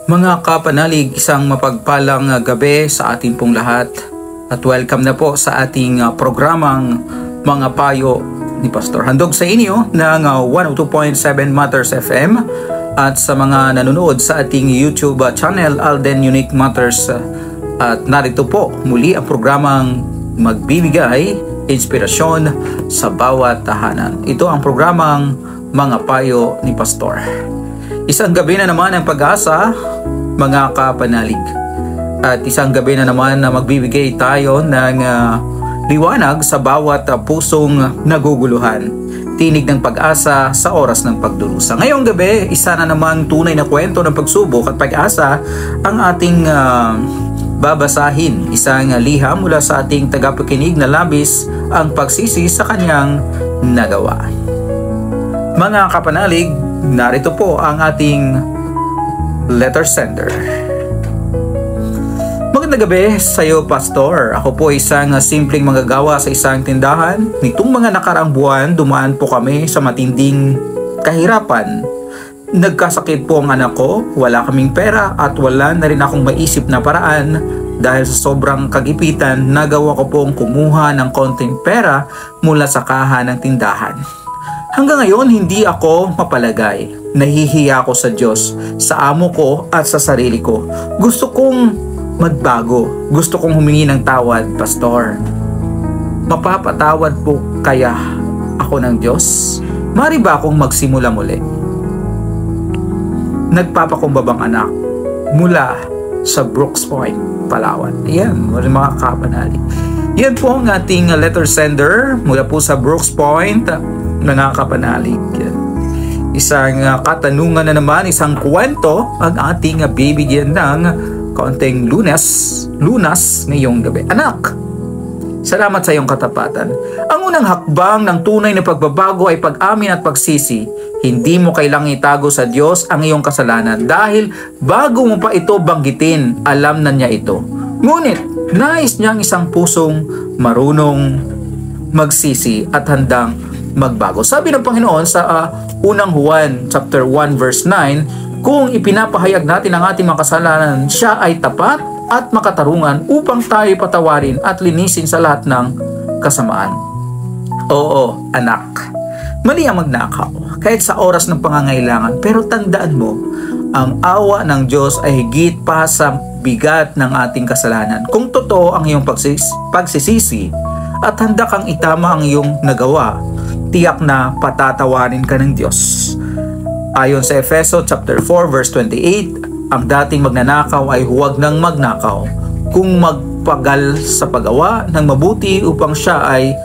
Mga kapanalig, isang mapagpalang gabi sa ating pong lahat at welcome na po sa ating programang Mga Payo ni Pastor. Handog sa inyo ng 102.7 Matters FM at sa mga nanonood sa ating YouTube channel Alden Unique Matters. At narito po muli ang programang magbibigay inspirasyon sa bawat tahanan. Ito ang programang Mga Payo ni Pastor. Isang gabi na naman ang pag-asa, mga kapanalig. At isang gabi na naman na magbibigay tayo ng liwanag sa bawat pusong naguguluhan. Tinig ng pag-asa sa oras ng pagdurusa. Ngayong gabi, isa na naman tunay na kwento ng pagsubok at pag-asa ang ating babasahin. Isang liham mula sa ating tagapakinig na labis ang pagsisi sa kanyang nagawa. Mga kapanalig, narito po ang ating letter sender. Magandang gabi sa iyo, Pastor. Ako po isang simpleng manggagawa sa isang tindahan. Nitong mga nakaraang buwan, dumaan po kami sa matinding kahirapan. Nagkasakit po ang anak ko, wala kaming pera at wala na rin akong maisip na paraan. Dahil sa sobrang kagipitan, nagawa ko pong kumuha ng konting pera mula sa kaha ng tindahan. Hanggang ngayon, hindi ako mapalagay. Nahihiya ako sa Diyos, sa amo ko at sa sarili ko. Gusto kong magbago. Gusto kong humingi ng tawad, Pastor. Mapapatawad po kaya ako ng Diyos? Mari ba akong magsimula muli? Nagpapakumbabang anak mula sa Brooks Point, Palawan. Ayan, mga kapanalig. Yan po ang ating letter sender mula po sa Brooks Point, mga kapanalig. Isang katanungan na naman, isang kwento ang ating bibigyan ng kaunting lunas ngayong gabi. Anak, salamat sa iyong katapatan. Ang unang hakbang ng tunay na pagbabago ay pag-amin at pagsisi. Hindi mo kailangang itago sa Diyos ang iyong kasalanan dahil bago mo pa ito banggitin, alam na niya ito. Ngunit, nais niyang isang pusong marunong magsisi at handang magbago. Sabi ng Panginoon sa unang Juan chapter 1 verse 9, kung ipinapahayag natin ang ating mga kasalanan, siya ay tapat at makatarungan upang tayo patawarin at linisin sa lahat ng kasamaan. Oo, anak, mali ang magnakaw kahit sa oras ng pangangailangan, pero tandaan mo, ang awa ng Diyos ay higit pa sa bigat ng ating kasalanan. Kung totoo ang iyong pagsisisi at handa kang itama ang iyong nagawa, tiyak na patatawarin ka ng Diyos. Ayon sa Efeso chapter 4 verse 28, ang dating magnanakaw ay huwag nang magnakaw, kung magpagal sa paggawa ng mabuti upang siya ay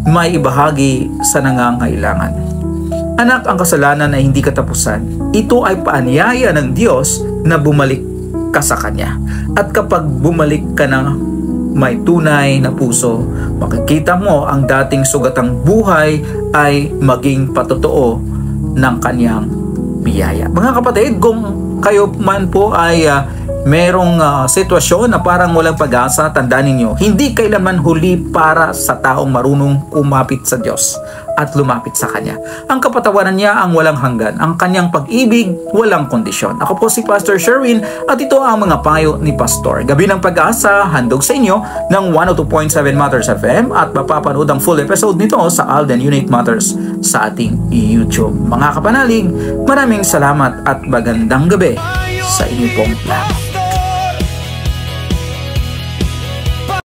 may ibahagi sa nangangailangan. Anak, ang kasalanan ay hindi katapusan. Ito ay paanyaya ng Diyos na bumalik ka sa Kanya. At kapag bumalik ka na may tunay na puso, makikita mo ang dating sugatang buhay ay maging patotoo ng Kanyang biyaya. Mga kapatid, kung kayo man po ay merong sitwasyon na parang walang pag-asa, tandaan ninyo, hindi kailanman huli para sa taong marunong kumapit sa Diyos at lumapit sa Kanya. Ang kapatawaran niya ang walang hanggan, ang Kanyang pag-ibig walang kondisyon. Ako po si Pastor Sherwin at ito ang mga payo ni Pastor. Gabi ng pag-asa, handog sa inyo ng 102.7 Matters FM at mapapanood ang full episode nito sa Alden Unique Matters sa ating YouTube. Mga kapanalig, maraming salamat at magandang gabi sa inyo pong lahat.